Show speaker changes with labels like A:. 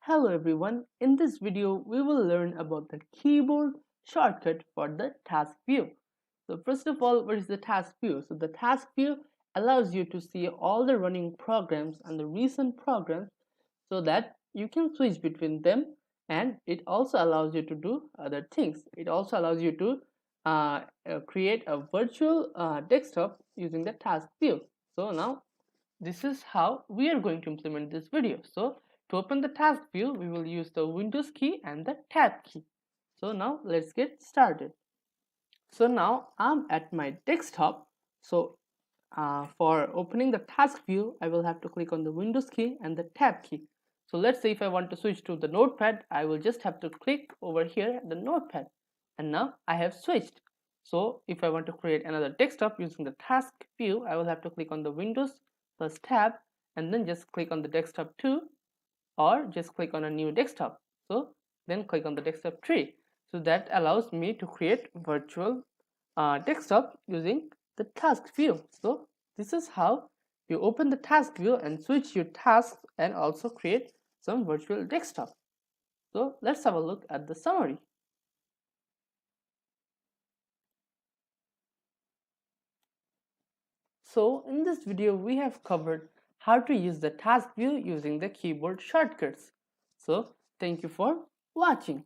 A: Hello everyone, in this video we will learn about the keyboard shortcut for the task view. So first of all, what is the task view? So the task view allows you to see all the running programs and the recent programs so that you can switch between them, and it also allows you to do other things. It also allows you to create a virtual desktop using the task view. So now this is how we are going to implement this video. So to open the task view, we will use the Windows key and the Tab key. So now let's get started. So now I'm at my desktop. So for opening the task view, I will have to click on the Windows key and the Tab key. So let's say if I want to switch to the notepad, I will just have to click over here at the notepad. And now I have switched. So if I want to create another desktop using the task view, I will have to click on the Windows plus Tab and then just click on the desktop 2, or just click on a new desktop. So then click on the desktop 3. So that allows me to create virtual desktop using the task view. So this is how you open the task view and switch your tasks and also create some virtual desktop. So let's have a look at the summary. So in this video we have covered how to use the task view using the keyboard shortcuts. So thank you for watching.